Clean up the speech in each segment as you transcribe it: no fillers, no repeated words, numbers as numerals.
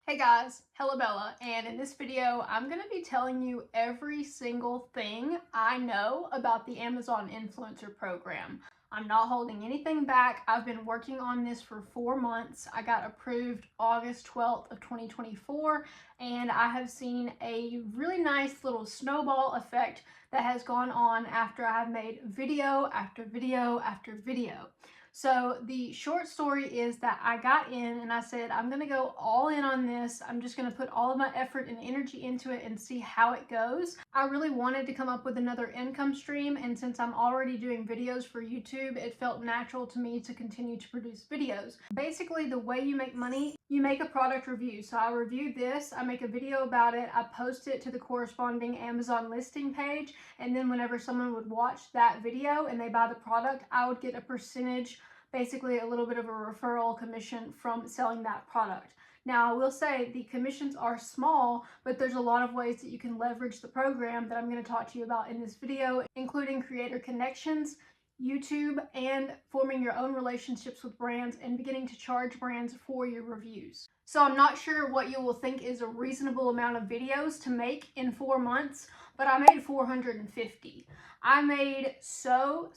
Hey guys, Hella Bella, and in this video, I'm going to be telling you every single thing I know about the Amazon Influencer Program. I'm not holding anything back. I've been working on this for 4 months. I got approved August 12th of 2024, and I have seen a really nice little snowball effect that has gone on after I've made video after video after video. So the short story is that I got in and I said, I'm going to go all in on this. I'm just going to put all of my effort and energy into it and see how it goes. I really wanted to come up with another income stream, and since I'm already doing videos for YouTube, it felt natural to me to continue to produce videos. Basically, the way you make money, you make a product review. So I review this, I make a video about it, I post it to the corresponding Amazon listing page, and then whenever someone would watch that video and they buy the product, I would get a percentage, basically a little bit of a referral commission from selling that product. Now, I will say the commissions are small, but there's a lot of ways that you can leverage the program that I'm going to talk to you about in this video, including creator connections, YouTube, and forming your own relationships with brands and beginning to charge brands for your reviews. So I'm not sure what you will think is a reasonable amount of videos to make in 4 months, but I made 450. I made so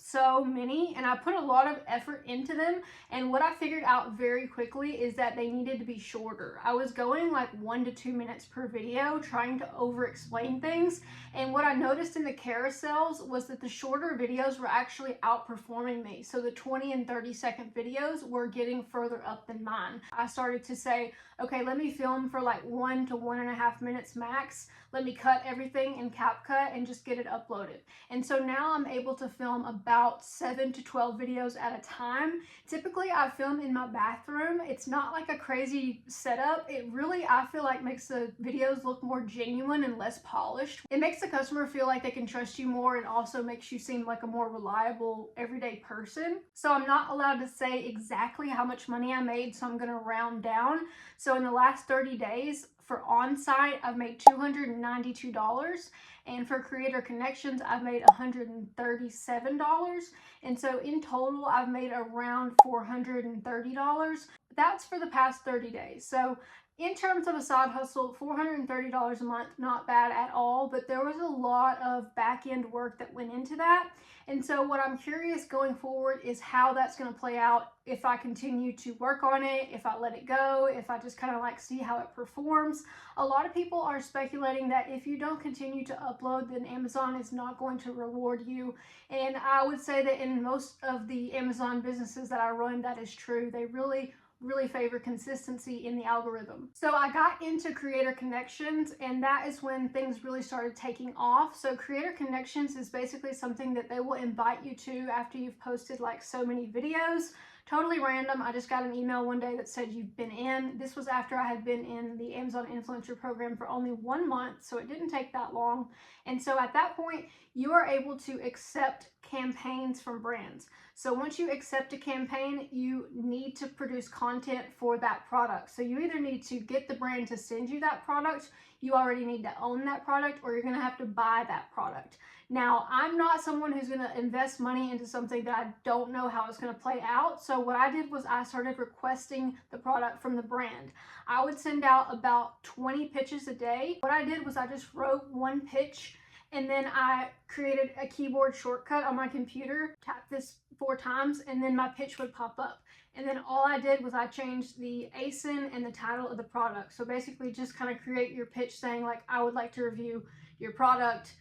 many, and I put a lot of effort into them, and what I figured out very quickly is that they needed to be shorter. I was going like 1 to 2 minutes per video trying to over explain things, and what I noticed in the carousels was that the shorter videos were actually outperforming me. So the 20 and 30-second videos were getting further up than mine. I started to say, okay, let me film for like 1 to 1.5 minutes max. Let me cut everything in CapCut and just get it uploaded. And so now I'm able to film about 7 to 12 videos at a time. Typically I film in my bathroom. It's not like a crazy setup. It really, I feel like, makes the videos look more genuine and less polished. It makes the customer feel like they can trust you more, and also makes you seem like a more reliable everyday person. So I'm not allowed to say exactly how much money I made, so I'm gonna round down. So in the last 30 days, for on-site, I've made $292, and for creator connections, I've made $137. And so in total, I've made around $430. That's for the past 30 days. So in terms of a side hustle, $430 a month, not bad at all, but there was a lot of back-end work that went into that. And so what I'm curious going forward is how that's going to play out, if I continue to work on it, if I let it go, if I just kind of like see how it performs. A lot of people are speculating that if you don't continue to upload, then Amazon is not going to reward you. And I would say that in most of the Amazon businesses that I run, that is true. They really favor consistency in the algorithm. So I got into creator connections, and that is when things really started taking off. So creator connections is basically something that they will invite you to after you've posted like so many videos. Totally random. I just got an email one day that said you've been in. This was after I had been in the Amazon Influencer Program for only 1 month, so it didn't take that long. And so at that point, you are able to accept campaigns from brands. So once you accept a campaign, you need to produce content for that product. So you either need to get the brand to send you that product, you already need to own that product, or you're going to have to buy that product. Now, I'm not someone who's going to invest money into something that I don't know how it's going to play out. So what I did was I started requesting the product from the brand. I would send out about 20 pitches a day. What I did was I just wrote one pitch, and then I created a keyboard shortcut on my computer, tapped this 4 times, and then my pitch would pop up. And then all I did was I changed the ASIN and the title of the product. So basically just kind of create your pitch saying like, I would like to review your product,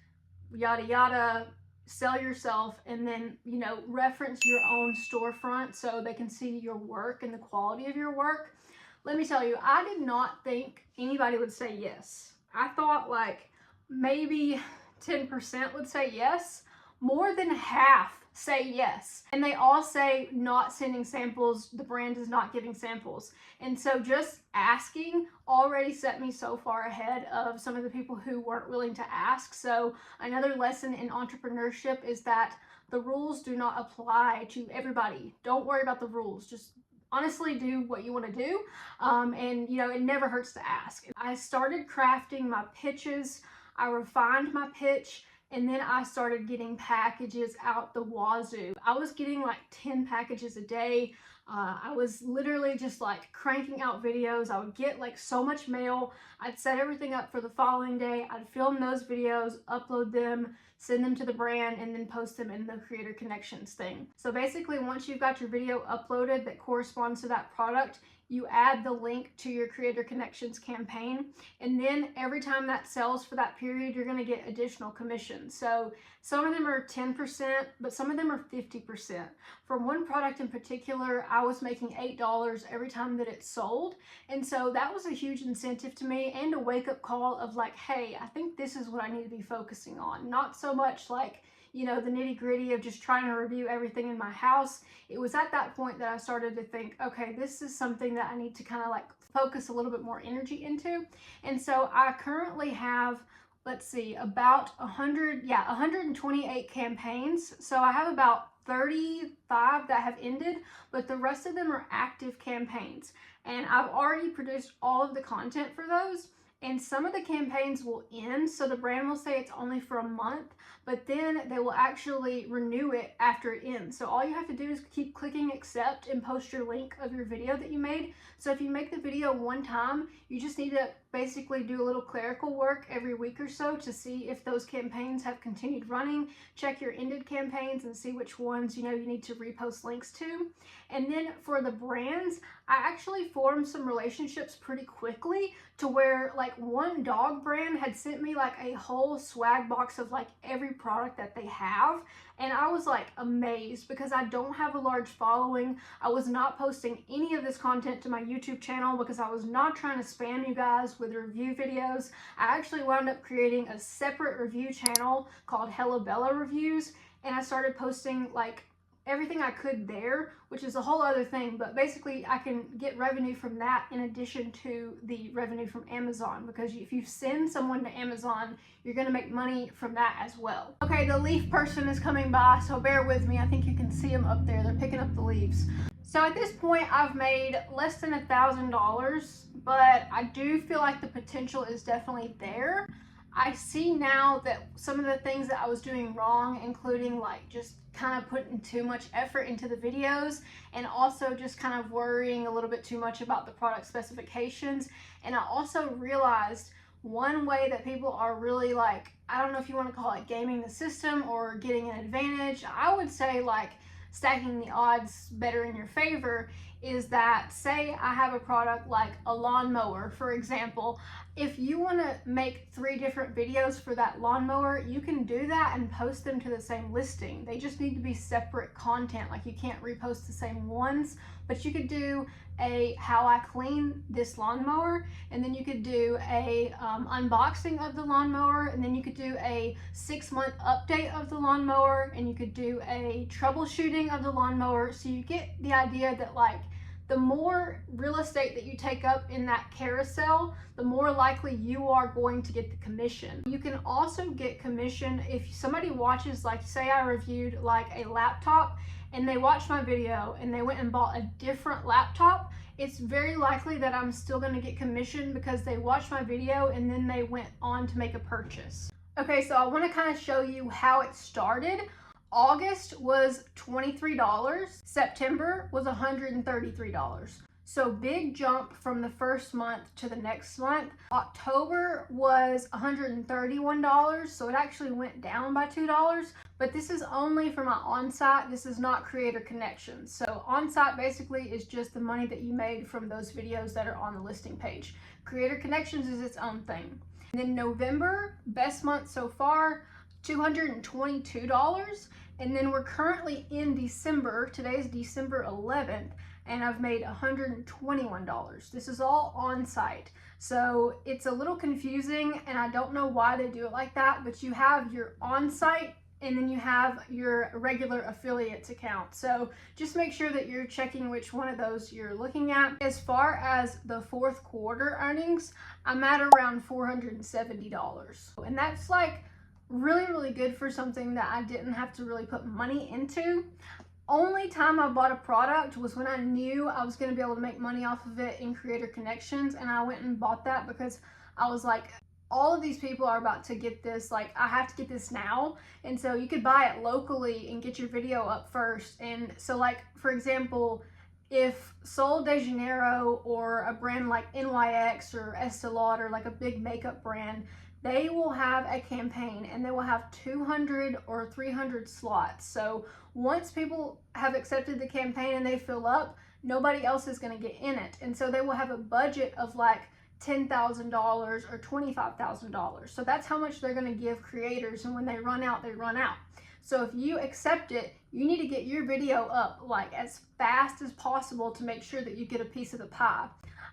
yada yada, sell yourself, and then, you know, reference your own storefront so they can see your work and the quality of your work. Let me tell you, I did not think anybody would say yes. I thought like maybe 10% would say yes. More than half say yes. And they all say not sending samples, the brand is not giving samples. And so just asking already set me so far ahead of some of the people who weren't willing to ask. So another lesson in entrepreneurship is that the rules do not apply to everybody. Don't worry about the rules. Just honestly do what you want to do. And you know, it never hurts to ask. I started crafting my pitches. I refined my pitch, and then I started getting packages out the wazoo. I was getting like 10 packages a day. I was literally just like cranking out videos. I would get like so much mail. I'd set everything up for the following day. I'd film those videos, upload them, send them to the brand, and then post them in the Creator Connections thing. So basically, once you've got your video uploaded that corresponds to that product, you add the link to your Creator Connections campaign, and then every time that sells for that period, you're going to get additional commissions. So some of them are 10%, but some of them are 50%. For one product in particular, I was making $8 every time that it sold, and so that was a huge incentive to me and a wake-up call of like, hey, I think this is what I need to be focusing on. Not so much like, you know, the nitty-gritty of just trying to review everything in my house. It was at that point that I started to think, okay, this is something that I need to kind of like focus a little bit more energy into. And so I currently have, let's see, about 128 campaigns. So I have about 35 that have ended, but the rest of them are active campaigns. And I've already produced all of the content for those. And some of the campaigns will end, so the brand will say it's only for a month, but then they will actually renew it after it ends. So all you have to do is keep clicking accept and post your link of your video that you made. So if you make the video one time, you just need to basically do a little clerical work every week or so to see if those campaigns have continued running. Check your ended campaigns and see which ones, you know, you need to repost links to. And then for the brands, I actually formed some relationships pretty quickly to where like one dog brand had sent me like a whole swag box of like every product that they have. And I was like amazed because I don't have a large following. I was not posting any of this content to my YouTube channel because I was not trying to spam you guys with review videos. I actually wound up creating a separate review channel called Hello Bella Reviews, and I started posting like everything I could there, which is a whole other thing, but basically I can get revenue from that in addition to the revenue from Amazon, because if you send someone to Amazon, you're gonna make money from that as well. Okay, the leaf person is coming by, so bear with me. I think you can see them up there. They're picking up the leaves. So at this point, I've made less than $1,000, but I do feel like the potential is definitely there. I see now that some of the things that I was doing wrong, including like just kind of putting too much effort into the videos and also just kind of worrying a little bit too much about the product specifications. And I also realized one way that people are really like, I don't know if you want to call it gaming the system or getting an advantage, I would say like stacking the odds better in your favor, is that say I have a product like a lawnmower, for example. If you want to make 3 different videos for that lawnmower, you can do that and post them to the same listing. They just need to be separate content. Like you can't repost the same ones, but you could do a how I clean this lawnmower, and then you could do a unboxing of the lawnmower, and then you could do a 6-month update of the lawnmower, and you could do a troubleshooting of the lawnmower. So you get the idea that like the more real estate that you take up in that carousel, the more likely you are going to get the commission. You can also get commission if somebody watches, like say I reviewed like a laptop and they watched my video and they went and bought a different laptop. It's very likely that I'm still going to get commission because they watched my video and then they went on to make a purchase. Okay, so I want to kind of show you how it started. August was $23, September was $133. So big jump from the first month to the next month. October was $131, so it actually went down by $2, but this is only for my on-site. This is not Creator Connections. So on-site basically is just the money that you made from those videos that are on the listing page. Creator Connections is its own thing. And then November, best month so far, $222, and then we're currently in December. Today is December 11th, and I've made $121. This is all on site, so it's a little confusing, and I don't know why they do it like that, but you have your on site and then you have your regular affiliates account. So just make sure that you're checking which one of those you're looking at. As far as the fourth quarter earnings, I'm at around $470, and that's like really good for something that I didn't have to really put money into. Only time I bought a product was when I knew I was going to be able to make money off of it in Creator Connections, and I went and bought that because I was like, all of these people are about to get this, like I have to get this now. And so you could buy it locally and get your video up first. And so like, for example, if Sol de Janeiro or a brand like NYX or Estee Lauder, like a big makeup brand, they will have a campaign and they will have 200 or 300 slots. So once people have accepted the campaign and they fill up, nobody else is going to get in it. And so they will have a budget of like $10,000 or $25,000. So that's how much they're going to give creators. And when they run out, they run out. So if you accept it, you need to get your video up like as fast as possible to make sure that you get a piece of the pie.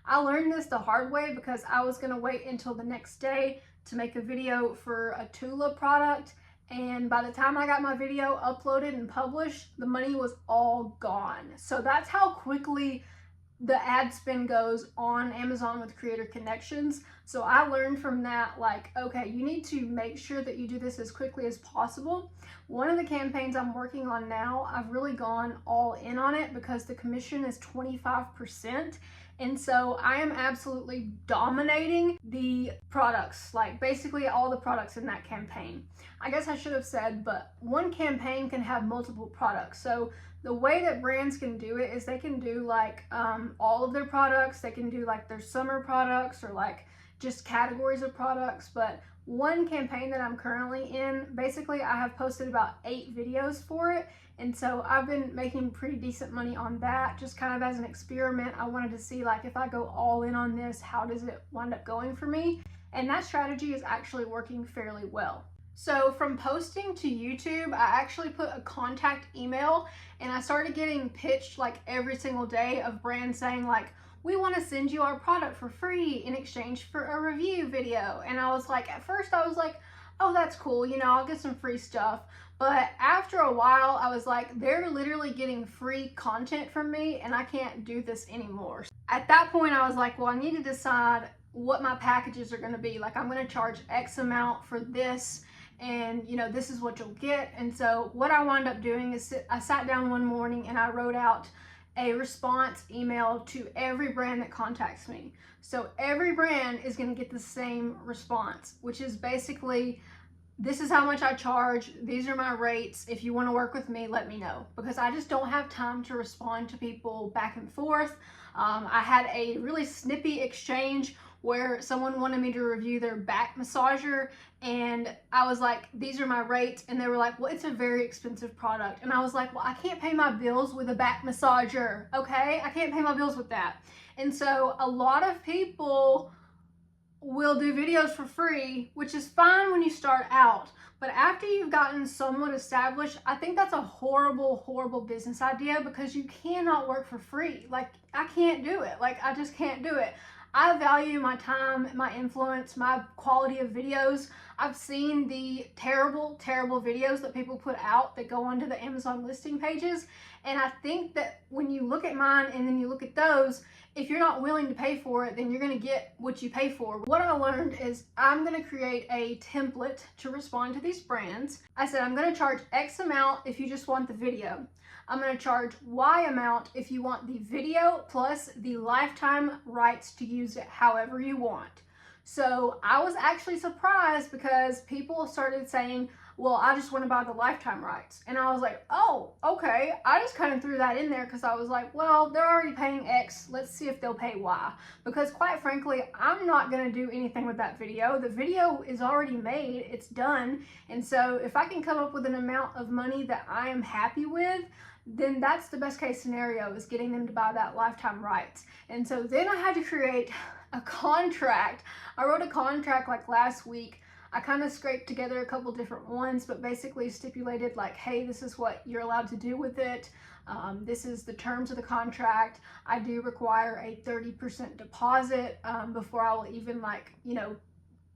I learned this the hard way because I was going to wait until the next day to make a video for a Tula product, and by the time I got my video uploaded and published, the money was all gone. So that's how quickly the ad spend goes on Amazon with Creator Connections. So I learned from that, like, okay, you need to make sure that you do this as quickly as possible. One of the campaigns I'm working on now, I've really gone all in on it because the commission is 25%. And so I am absolutely dominating the products, like basically all the products in that campaign. I guess I should have said, but one campaign can have multiple products. So the way that brands can do it is they can do like all of their products. They can do like their summer products or like just categories of products. But one campaign that I'm currently in, basically I have posted about 8 videos for it. And so I've been making pretty decent money on that, just kind of as an experiment. I wanted to see, like, if I go all in on this, how does it wind up going for me? And that strategy is actually working fairly well. So from posting to YouTube, I actually put a contact email, and I started getting pitched like every single day of brands saying like, we want to send you our product for free in exchange for a review video. And I was like, at first I was like, oh, that's cool, you know, I'll get some free stuff. But after a while, I was like, they're literally getting free content from me and I can't do this anymore. At that point, I was like, well, I need to decide what my packages are going to be. Like, I'm going to charge X amount for this, and you know, this is what you'll get. And so what I wound up doing is I sat down one morning and I wrote out a response email to every brand that contacts me. So every brand is going to get the same response, which is basically, this is how much I charge, these are my rates, if you want to work with me, let me know. Because I just don't have time to respond to people back and forth. I had a really snippy exchange where someone wanted me to review their back massager, and I was like, these are my rates, and they were like, well, it's a very expensive product. And I was like, well, I can't pay my bills with a back massager, okay? I can't pay my bills with that. And so a lot of people will do videos for free, which is fine when you start out, but after you've gotten somewhat established, I think that's a horrible, horrible business idea, because you cannot work for free. Like, I can't do it. Like, I just can't do it. I value my time, my influence, my quality of videos. I've seen the terrible, terrible videos that people put out that go onto the Amazon listing pages. And I think that when you look at mine and then you look at those, if you're not willing to pay for it, then you're going to get what you pay for. What I learned is I'm going to create a template to respond to these brands. I said I'm going to charge X amount if you just want the video. I'm going to charge Y amount if you want the video plus the lifetime rights to use it however you want. So I was actually surprised because people started saying, well, I just want to buy the lifetime rights. And I was like, oh, okay. I just kind of threw that in there because I was like, well, they're already paying X. Let's see if they'll pay Y. Because quite frankly, I'm not going to do anything with that video. The video is already made. It's done. And so if I can come up with an amount of money that I am happy with, then that's the best case scenario, is getting them to buy that lifetime rights. And so then I had to create a contract. I wrote a contract like last week. I kind of scraped together a couple different ones, but basically stipulated like, hey, this is what you're allowed to do with it. This is the terms of the contract. I do require a 30% deposit before I will even, like, you know,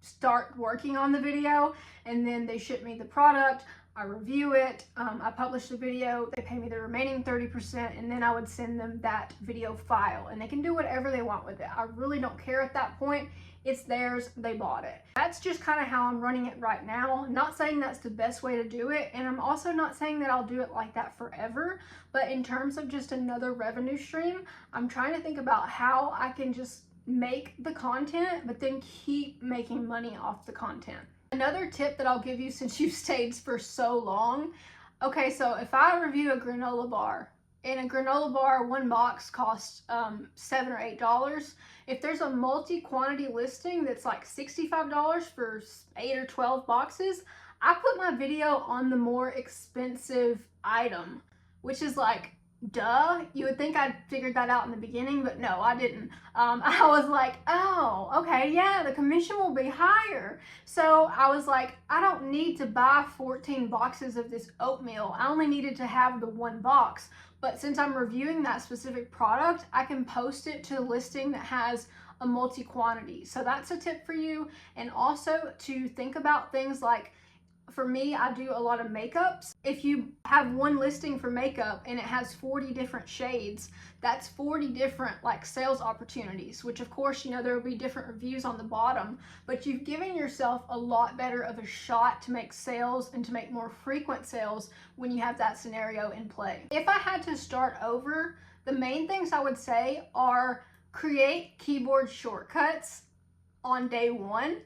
start working on the video. And then they ship me the product. I review it, I publish the video, they pay me the remaining 30%, and then I would send them that video file, and they can do whatever they want with it. I really don't care at that point. It's theirs, they bought it. That's just kind of how I'm running it right now. Not saying that's the best way to do it, and I'm also not saying that I'll do it like that forever, but in terms of just another revenue stream, I'm trying to think about how I can just make the content, but then keep making money off the content. Another tip that I'll give you since you've stayed for so long. Okay, so if I review a granola bar, In a granola bar, one box costs $7 or $8. If there's a multi-quantity listing that's like $65 for 8 or 12 boxes, I put my video on the more expensive item, which is like, duh. You would think I'd figured that out in the beginning, but no, I didn't. I was like, oh, okay, yeah, the commission will be higher. So I was like, I don't need to buy 14 boxes of this oatmeal. I only needed to have the one box. But since I'm reviewing that specific product, I can post it to a listing that has a multi-quantity. So that's a tip for you. And also to think about things like, for me, I do a lot of makeups. If you have one listing for makeup and it has 40 different shades, that's 40 different like sales opportunities, which of course, you know, there will be different reviews on the bottom, but you've given yourself a lot better of a shot to make sales and to make more frequent sales when you have that scenario in play. If I had to start over, the main things I would say are create keyboard shortcuts on day one.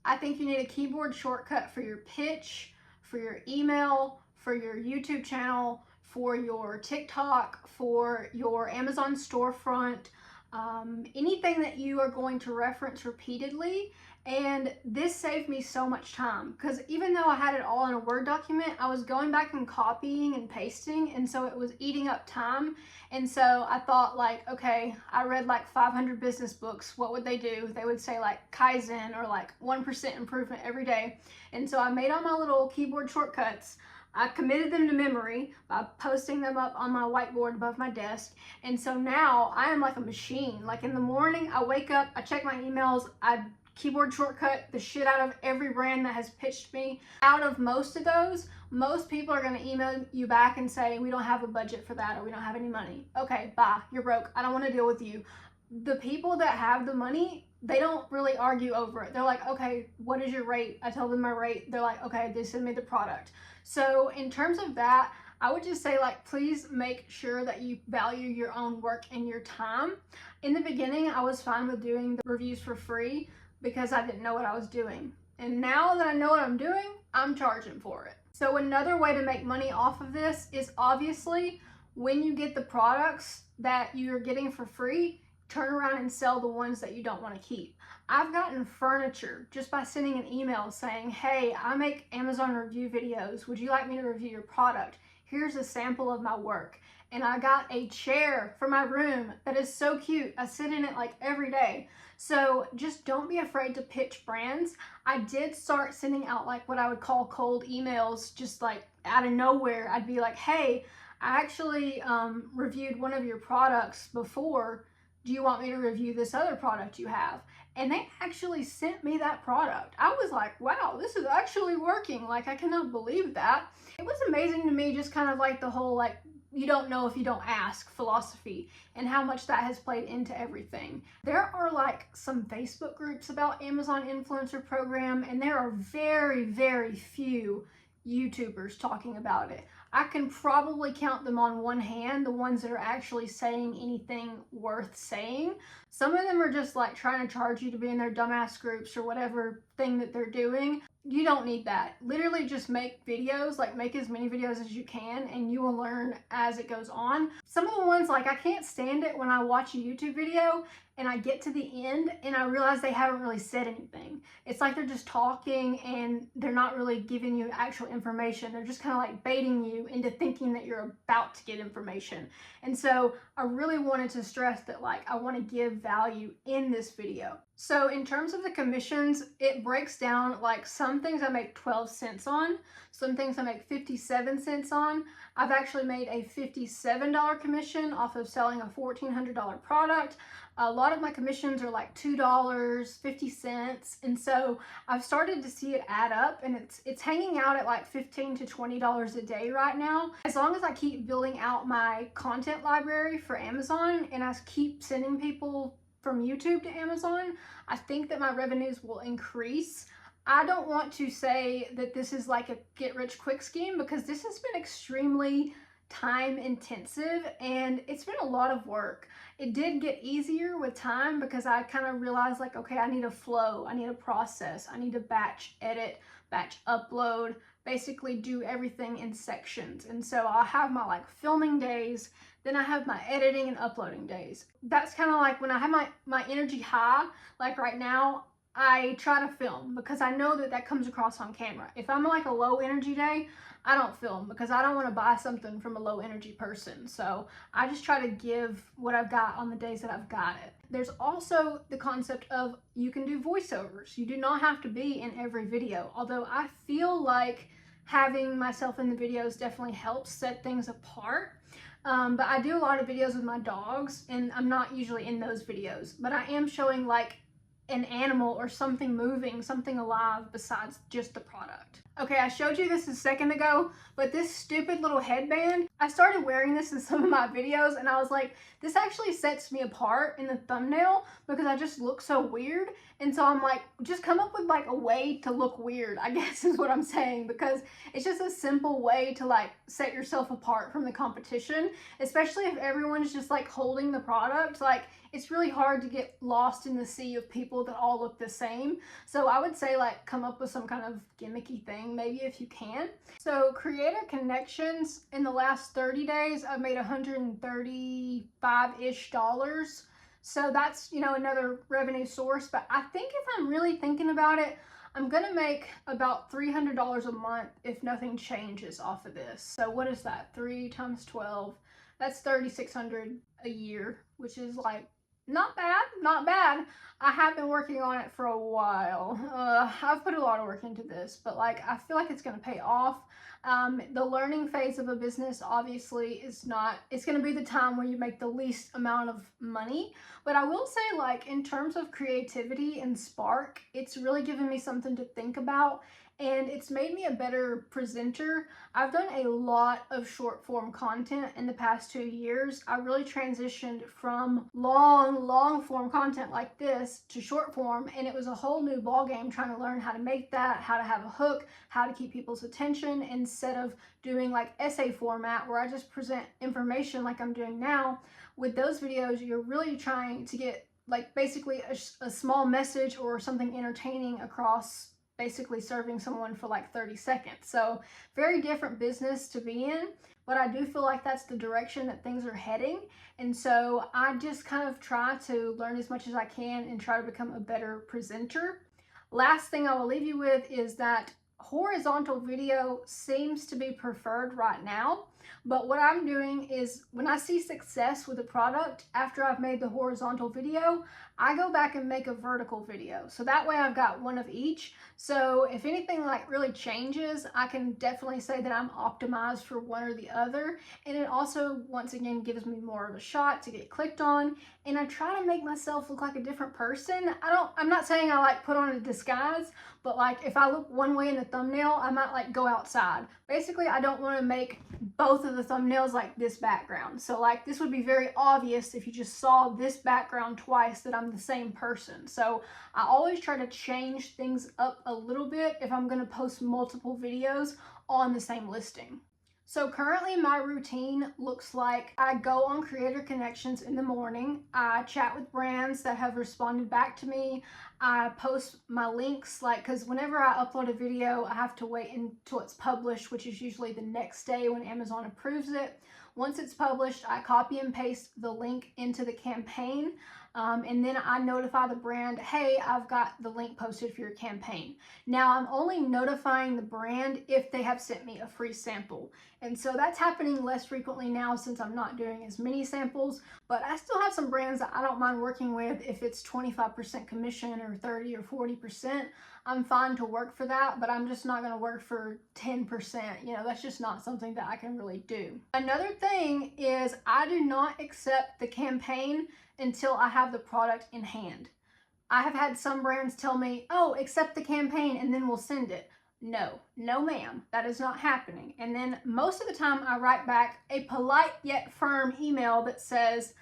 I think you need a keyboard shortcut for your pitch, for your email, for your YouTube channel, for your TikTok, for your Amazon storefront, anything that you are going to reference repeatedly. And this saved me so much time because even though I had it all in a Word document, I was going back and copying and pasting, and so it was eating up time. And so I thought, like, okay, I read like 500 business books. What would they do? They would say like Kaizen or like 1% improvement every day. And so I made all my little keyboard shortcuts. I committed them to memory by posting them up on my whiteboard above my desk. And so now I am like a machine. Like in the morning, I wake up, I check my emails, I keyboard shortcut the shit out of every brand that has pitched me. Out of most of those, most people are going to email you back and say, we don't have a budget for that, or we don't have any money. Okay, bye, you're broke. I don't want to deal with you. The people that have the money, they don't really argue over it. They're like, okay, what is your rate? I tell them my rate. They're like, okay, they send me the product. So in terms of that, I would just say, like, please make sure that you value your own work and your time. In the beginning, I was fine with doing the reviews for free because I didn't know what I was doing. And now that I know what I'm doing, I'm charging for it. So another way to make money off of this is obviously when you get the products that you're getting for free, turn around and sell the ones that you don't want to keep. I've gotten furniture just by sending an email saying, hey, I make Amazon review videos. Would you like me to review your product? Here's a sample of my work. And I got a chair for my room that is so cute. I sit in it like every day. So just don't be afraid to pitch brands. I did start sending out like what I would call cold emails, just like out of nowhere. I'd be like, hey, I actually reviewed one of your products before. Do you want me to review this other product you have? And they actually sent me that product. I was like, wow, this is actually working. Like, I cannot believe that. It was amazing to me, just kind of like the whole, like, you don't know if you don't ask philosophy and how much that has played into everything. There are like some Facebook groups about Amazon Influencer Program, and there are very, very few YouTubers talking about it. I can probably count them on one hand, the ones that are actually saying anything worth saying. Some of them are just like trying to charge you to be in their dumbass groups or whatever thing that they're doing. You don't need that. Literally just make videos, like make as many videos as you can, and you will learn as it goes on. Some of the ones, like, I can't stand it when I watch a YouTube video and I get to the end and I realize they haven't really said anything. It's like they're just talking and they're not really giving you actual information. They're just kind of like baiting you into thinking that you're about to get information. And so I really wanted to stress that, like, I want to give value in this video. So in terms of the commissions, it breaks down, like, some things I make 12 cents on, some things I make 57 cents on. I've actually made a $57 commission off of selling a $1,400 product. A lot of my commissions are like $2, 50 cents. And so I've started to see it add up, and it's hanging out at like $15 to $20 a day right now. As long as I keep building out my content library for Amazon and I keep sending people from YouTube to Amazon, I think that my revenues will increase. I don't want to say that this is like a get rich quick scheme because this has been extremely time intensive and it's been a lot of work. It did get easier with time because I kind of realized, like, okay, I need a flow, I need a process, I need to batch edit, batch upload, basically do everything in sections. And so I'll have my like filming days, then I have my editing and uploading days. That's kind of like when I have my energy high, like right now, I try to film because I know that comes across on camera. If I'm like a low energy day, I don't film because I don't want to buy something from a low energy person. So I just try to give what I've got on the days that I've got it. There's also the concept of you can do voiceovers. You do not have to be in every video, although I feel like having myself in the videos definitely helps set things apart. But I do a lot of videos with my dogs, and I'm not usually in those videos, but I am showing like an animal or something moving, something alive besides just the product. Okay, I showed you this a second ago, but this stupid little headband, I started wearing this in some of my videos and I was like, this actually sets me apart in the thumbnail because I just look so weird. And so I'm like, just come up with like a way to look weird, I guess is what I'm saying, because it's just a simple way to like set yourself apart from the competition, especially if everyone's just like holding the product. Like, it's really hard to get lost in the sea of people that all look the same. So I would say like come up with some kind of gimmicky thing, maybe if you can. So creator connections, in the last 30 days, I've made $135-ish. So that's, you know, another revenue source. But I think if I'm really thinking about it, I'm gonna make about $300 a month if nothing changes off of this. So what is that? 3 times 12, that's $3,600 a year, which is like not bad, not bad. I have been working on it for a while. I've put a lot of work into this, but like I feel like it's gonna pay off. The learning phase of a business obviously is not, it's gonna be the time where you make the least amount of money. But I will say, like, in terms of creativity and spark, it's really given me something to think about. And it's made me a better presenter. I've done a lot of short form content in the past 2 years. I really transitioned from long form content like this to short form, and it was a whole new ballgame trying to learn how to make that, how to have a hook, how to keep people's attention, instead of doing like essay format where I just present information like I'm doing now. With those videos, you're really trying to get like basically a small message or something entertaining across, basically serving someone for like 30 seconds. So very different business to be in, but I do feel like that's the direction that things are heading. And so I just kind of try to learn as much as I can and try to become a better presenter. Last thing I will leave you with is that horizontal video seems to be preferred right now. But what I'm doing is when I see success with a product after I've made the horizontal video, I go back and make a vertical video. So that way I've got one of each. So if anything like really changes, I can definitely say that I'm optimized for one or the other. And it also, once again, gives me more of a shot to get clicked on. And I try to make myself look like a different person. I'm not saying I like put on a disguise, but like if I look one way in the thumbnail, I might like go outside. Basically, I don't want to make both of the thumbnails like this background. So like this would be very obvious if you just saw this background twice that I'm the same person. So I always try to change things up a little bit if I'm going to post multiple videos on the same listing. So currently my routine looks like I go on Creator Connections in the morning. I chat with brands that have responded back to me. I post my links, like, because whenever I upload a video, I have to wait until it's published, which is usually the next day when Amazon approves it. Once it's published, I copy and paste the link into the campaign. And then I notify the brand, hey, I've got the link posted for your campaign. Now I'm only notifying the brand if they have sent me a free sample. And so that's happening less frequently now since I'm not doing as many samples, but I still have some brands that I don't mind working with if it's 25% commission or 30 or 40%. I'm fine to work for that, but I'm just not going to work for 10%. You know, that's just not something that I can really do. Another thing is I do not accept the campaign until I have the product in hand. I have had some brands tell me, oh, accept the campaign and then we'll send it. No ma'am, that is not happening. And then most of the time I write back a polite yet firm email that says,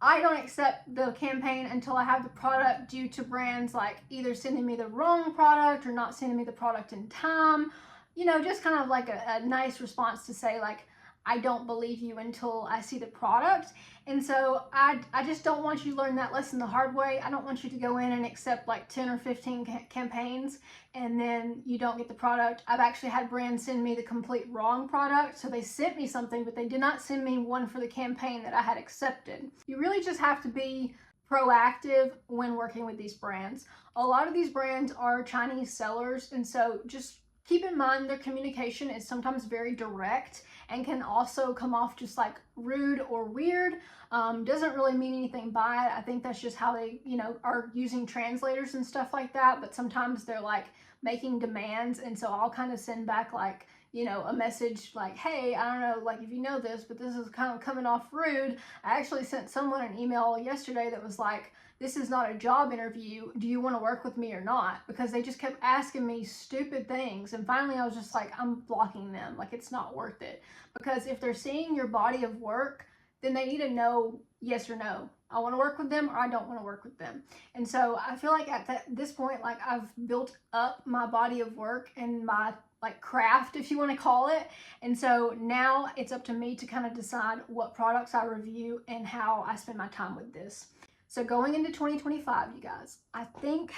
I don't accept the campaign until I have the product, due to brands like either sending me the wrong product or not sending me the product in time. You know, just kind of like a nice response to say like, I don't believe you until I see the product. And so I just don't want you to learn that lesson the hard way. I don't want you to go in and accept like 10 or 15 campaigns and then you don't get the product. I've actually had brands send me the complete wrong product. So they sent me something, but they did not send me one for the campaign that I had accepted. You really just have to be proactive when working with these brands. A lot of these brands are Chinese sellers, and so just keep in mind their communication is sometimes very direct and can also come off just like rude or weird. Doesn't really mean anything by it. I think that's just how they, are using translators and stuff like that. But sometimes they're like making demands. And so I'll kind of send back like, a message like, hey, I don't know, like if you know this, but this is kind of coming off rude. I actually sent someone an email yesterday that was like, this is not a job interview. Do you want to work with me or not? Because they just kept asking me stupid things. And finally I was just like, I'm blocking them. Like, it's not worth it. Because if they're seeing your body of work, then they need to know yes or no. I want to work with them or I don't want to work with them. And so I feel like at this point, like I've built up my body of work and my like craft, if you want to call it. And so now it's up to me to kind of decide what products I review and how I spend my time with this. So going into 2025, you guys, I think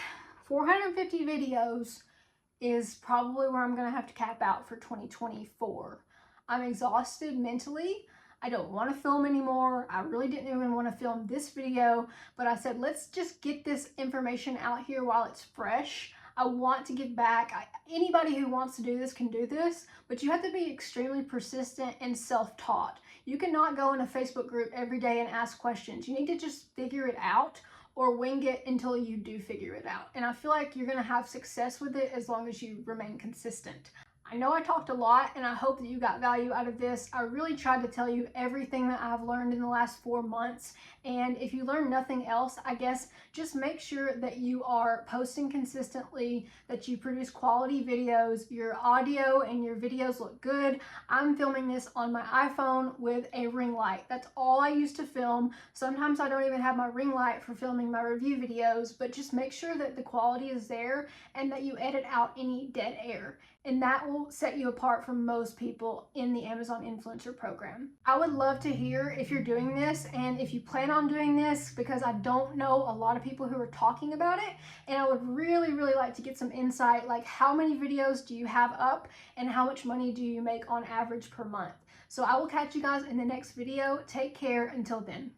450 videos is probably where I'm going to have to cap out for 2024. I'm exhausted mentally. I don't want to film anymore. I really didn't even want to film this video, but I said, let's just get this information out here while it's fresh. I want to give back. Anybody who wants to do this can do this, but you have to be extremely persistent and self-taught. You cannot go in a Facebook group every day and ask questions. You need to just figure it out or wing it until you do figure it out. And I feel like you're going to have success with it as long as you remain consistent. I know I talked a lot and I hope that you got value out of this. I really tried to tell you everything that I've learned in the last 4 months. And if you learn nothing else, I guess just make sure that you are posting consistently, that you produce quality videos, your audio and your videos look good. I'm filming this on my iPhone with a ring light. That's all I use to film. Sometimes I don't even have my ring light for filming my review videos, but just make sure that the quality is there and that you edit out any dead air. And that will set you apart from most people in the Amazon Influencer Program. I would love to hear if you're doing this and if you plan on doing this, because I don't know a lot of people who are talking about it. And I would really, really like to get some insight, like how many videos do you have up and how much money do you make on average per month? So I will catch you guys in the next video. Take care until then.